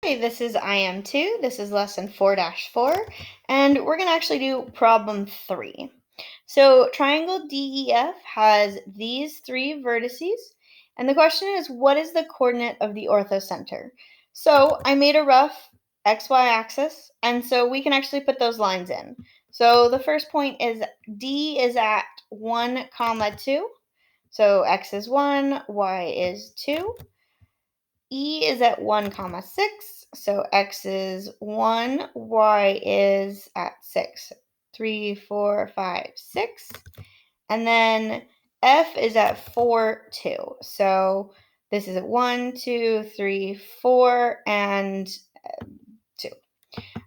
Hey, this is IM2. This is lesson 4-4, and we're going to actually do problem 3. So triangle DEF has these 3 vertices, and the question is, what is the coordinate of the orthocenter? So I made a rough XY axis, and so we can actually put those lines in. So the first point is D is at 1, 2. So X is 1, Y is 2. E is at 1, 6, so X is 1, Y is at 6. 3, 4, 5, 6. And then F is at 4, 2. So this is at 1, 2, 3, 4, and 2.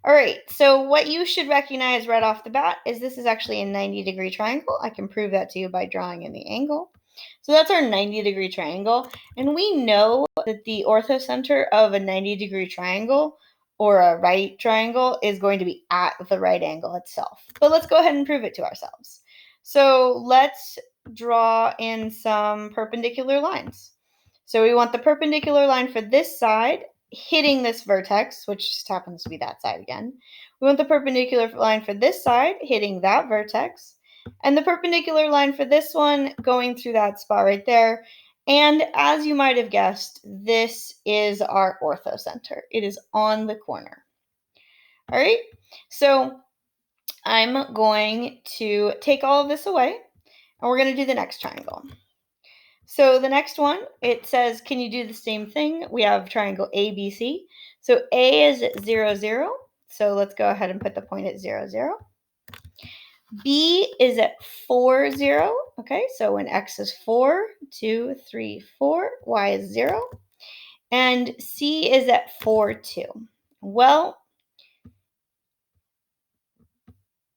All right, so what you should recognize right off the bat is this is actually a 90-degree triangle. I can prove that to you by drawing in the angle. So that's our 90-degree triangle, and we know that the orthocenter of a 90-degree triangle or a right triangle is going to be at the right angle itself. But let's go ahead and prove it to ourselves. So let's draw in some perpendicular lines. So we want the perpendicular line for this side hitting this vertex, which just happens to be that side again. We want the perpendicular line for this side hitting that vertex, and the perpendicular line for this one going through that spot right there. And as you might have guessed, this is our orthocenter. It is on the corner. All right, so I'm going to take all of this away, and we're going to do the next triangle. So the next one, it says, can you do the same thing? We have triangle ABC. So A is at 0, 0. So let's go ahead and put the point at 0, 0. B is at 4, 0. Okay, so when X is 4, 2, 3, 4, Y is 0. And C is at 4, 2. Well,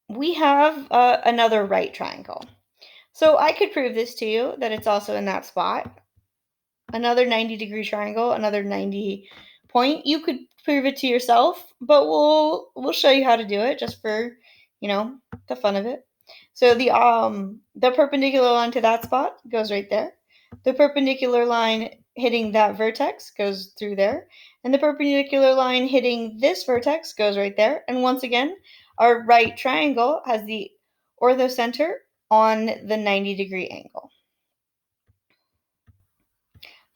we have another right triangle. So I could prove this to you, that it's also in that spot. Another 90-degree triangle, another 90 point. You could prove it to yourself, but we'll show you how to do it just for, the fun of it. So the perpendicular line to that spot goes right there. The perpendicular line hitting that vertex goes through there. And the perpendicular line hitting this vertex goes right there. And once again, our right triangle has the orthocenter on the 90-degree angle.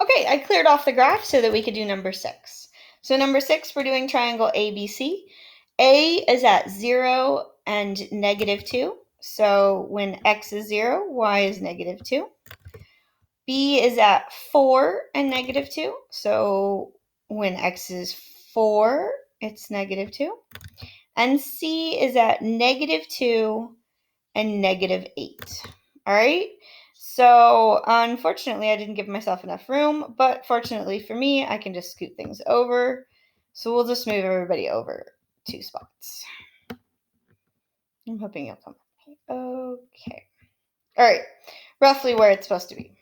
Okay, I cleared off the graph so that we could do number 6. So number 6, we're doing triangle ABC. A is at 0 and -2. So when X is 0, Y is -2. B is at 4 and -2. So when X is 4, it's -2. And C is at -2 and -8. All right. So unfortunately, I didn't give myself enough room, but fortunately for me, I can just scoot things over. So we'll just move everybody over 2 spots. I'm hoping you'll come with me. Okay. All right. Roughly where it's supposed to be.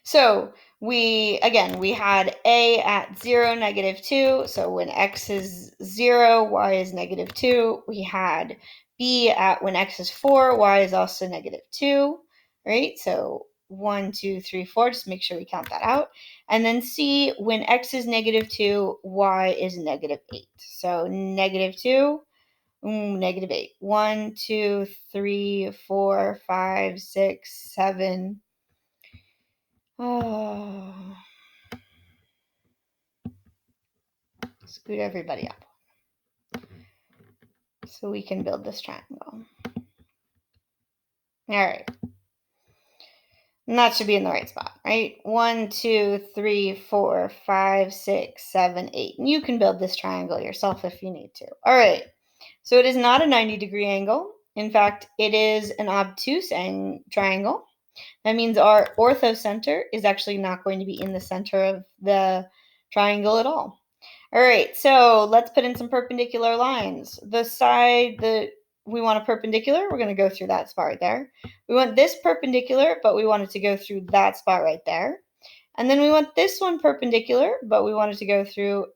So we had A at 0, -2. So when X is 0, Y is -2. We had B at when X is 4, Y is also -2, right? So 1, 2, 3, 4, just make sure we count that out. And then C, when X is -2, Y is -8. So -2, -8. 1, 2, 3, 4, 5, 6, 7. Oh. Scoot everybody up so we can build this triangle. All right. And that should be in the right spot, right? 1, 2, 3, 4, 5, 6, 7, 8. And you can build this triangle yourself if you need to. All right. So it is not a 90-degree angle. In fact, it is an obtuse triangle. That means our orthocenter is actually not going to be in the center of the triangle at all. All right, so let's put in some perpendicular lines. The side that we want a perpendicular, we're going to go through that spot right there. We want this perpendicular, but we want it to go through that spot right there. And then we want this one perpendicular, but we want it to go through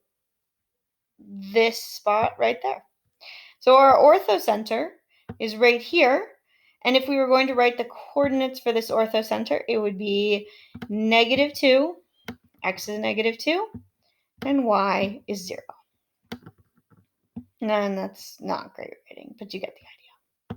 this spot right there. So our orthocenter is right here. And if we were going to write the coordinates for this orthocenter, it would be -2, x is negative 2, and y is 0. And that's not great writing, but you get the idea.